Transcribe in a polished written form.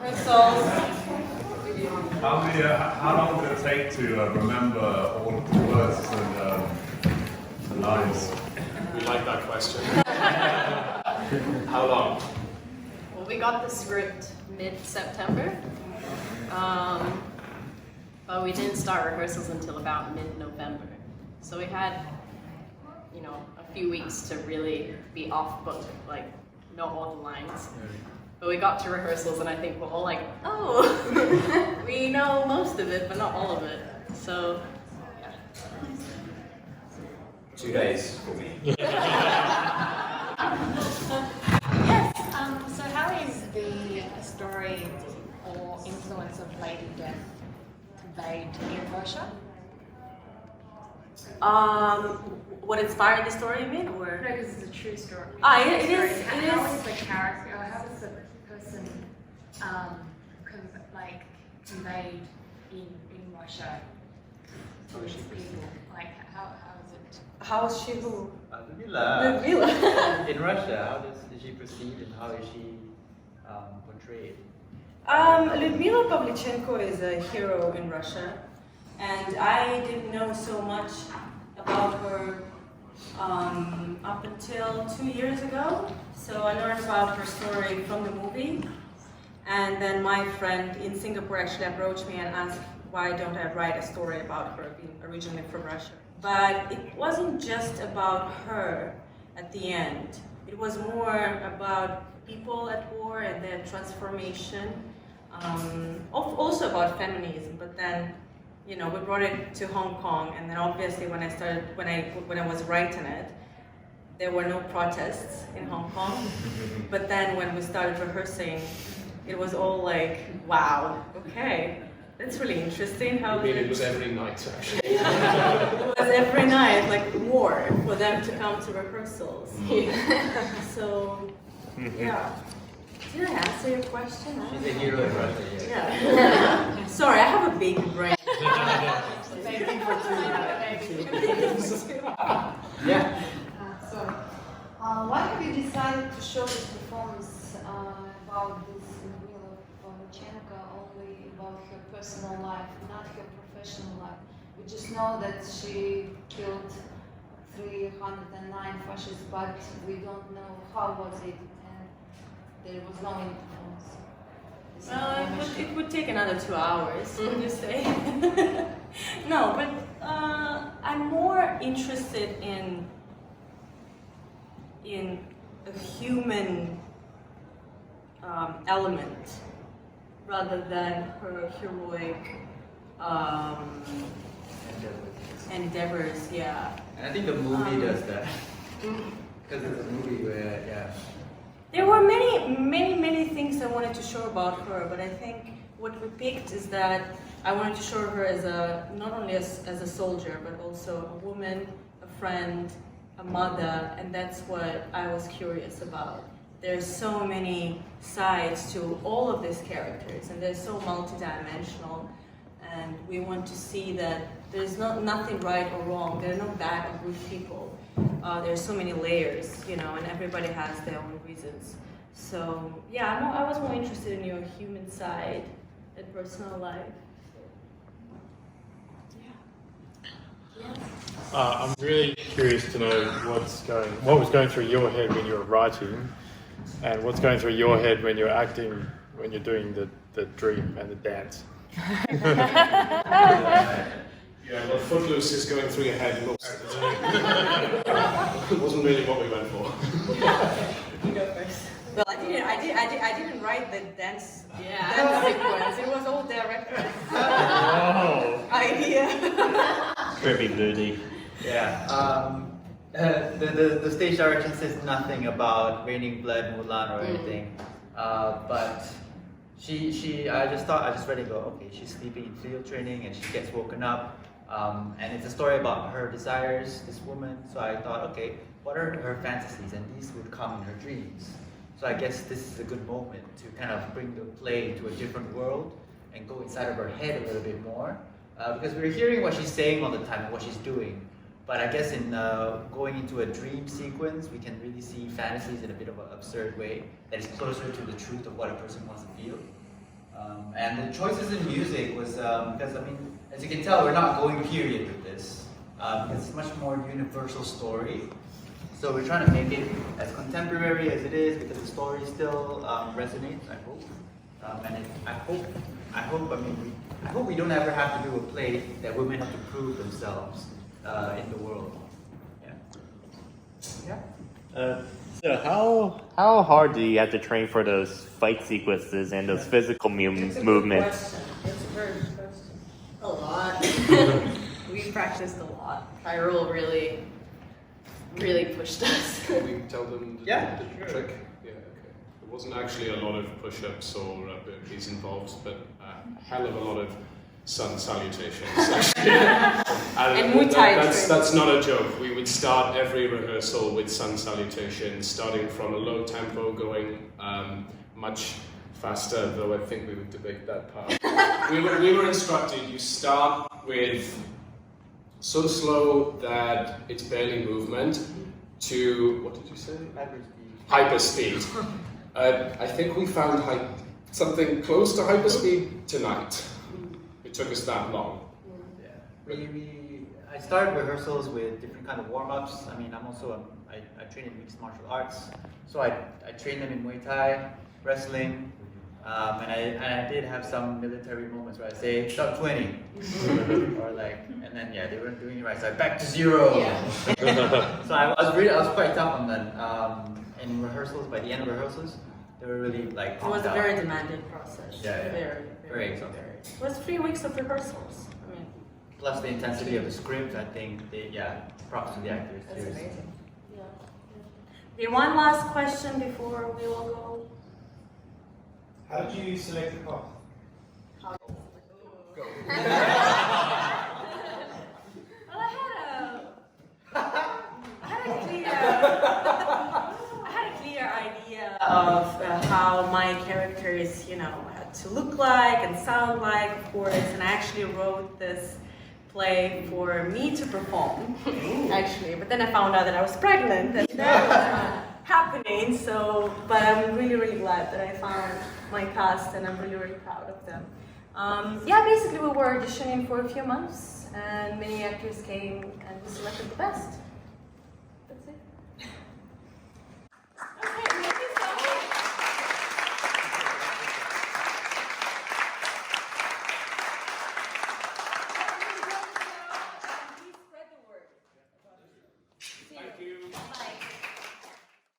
Rehearsals. How long did it take to remember all of the words and lines? We like that question. How long? Well, we got the script mid-September, but we didn't start rehearsals until about mid-November. So we had, a few weeks to really be off book, like know all the lines. But we got to rehearsals and I think we're all like, oh, we know most of it, but not all of it. So, yeah. 2 days for me. Yes. So how is the story or influence of Lady Death conveyed in Russia? What inspired the story, you mean, or? No, because it's a true story. It is. How is the character, or how is the person conveyed in Russia to these people? Like, how is it? How is she who? Ludmila. In Russia, how did she proceed and how is she portrayed? Ludmila Pavlichenko is a hero in Russia, and I didn't know so much about her up until 2 years ago. So I learned about her story from the movie, and then my friend in Singapore actually approached me and asked why don't I write a story about her being originally from Russia. But it wasn't just about her at the end. It was more about people at war and their transformation, also about feminism, but then we brought it to Hong Kong, and then obviously when I was writing it, there were no protests in Hong Kong. But then when we started rehearsing, it was all like, wow, okay, that's really interesting. How It was every night, actually. it was every night, like war, for them to come to rehearsals. So, yeah. Did I answer your question? She's a hero in Russia, Yeah. Sorry, I have a big brain. Yeah. Why have you decided to show this performance about this Ludmila Pavlichenko only about her personal life, not her professional life? We just know that she killed 309 fascists, but we don't know how was it, and there was no influence. It would take another 2 hours, would you say? No, but I'm more interested in a human element rather than her heroic endeavors. Yeah. And I think the movie does that. Because it's a movie where, There were many things I wanted to show about her, but I think what we picked is that I wanted to show her as not only as a soldier, but also a woman, a friend, a mother, and that's what I was curious about. There's so many sides to all of these characters, and they're so multidimensional, and we want to see that there's nothing right or wrong, there are no bad or good people. There's so many layers, and everybody has their own reasons. So, yeah, I was more interested in your human side and personal life. I'm really curious to know what was going through your head when you were writing, and what's going through your head when you're acting, when you're doing the dream and the dance. Yeah, well, Footloose is going through your head most of the time. It wasn't really what we went for. You go first. Well, I didn't write the dance sequence. It was all director's idea. Very moody. Yeah. The stage direction says nothing about Raining Blood, Mulan, or anything. But I just read it and go, okay, she's sleeping in field training and she gets woken up. And it's a story about her desires, this woman. So I thought, okay, what are her fantasies? And these would come in her dreams. So I guess this is a good moment to kind of bring the play to a different world and go inside of her head a little bit more. Because we're hearing what she's saying all the time and what she's doing. But I guess in going into a dream sequence, we can really see fantasies in a bit of an absurd way that is closer to the truth of what a person wants to feel. And the choices in music was because, I mean, as you can tell, we're not going period with this. Because it's a much more universal story. So we're trying to make it as contemporary as it is because the story still resonates, I hope. I hope we don't ever have to do a play that women have to prove themselves in the world. Yeah. So how hard do you have to train for those fight sequences and those physical movements? It's a very good question. A lot. We practiced a lot. Hyrule really pushed us. Can we tell them the Yeah, trick? sure. Yeah, okay. There wasn't actually a lot of push-ups or burpees involved, but a hell of a lot of sun salutations. Actually. And Muay Thai that's not a joke. We would start every rehearsal with sun salutations, starting from a low tempo, going much faster, though I think we would debate that part. we were instructed, you start with so slow that it's barely movement to, what did you say? Hyperspeed. I think we found something close to hyperspeed tonight. It took us that long. Yeah. I started rehearsals with different kind of warm-ups. I mean, I train in mixed martial arts. So I train them in Muay Thai, wrestling, and I did have some military moments where I say, shot 20. Or like, and then they weren't doing it right, so I back to 0. Yeah. So I was quite tough on them. In rehearsals, by the end of rehearsals, they were really like It was a very demanding process. Yeah. Very exhausting. It was 3 weeks of rehearsals. I mean, Plus the intensity of the script, I think, props to the actors. That's seriously. amazing. okay, one last question before we all go. How did you select the cast? Well, I had a clear idea of how my characters, had to look like and sound like, of course. And I actually wrote this play for me to perform, actually. But then I found out that I was pregnant, and that was happening. So, but I'm really glad that I found my cast, and I'm really proud of them. Basically we were auditioning for a few months, and many actors came, and we selected the best.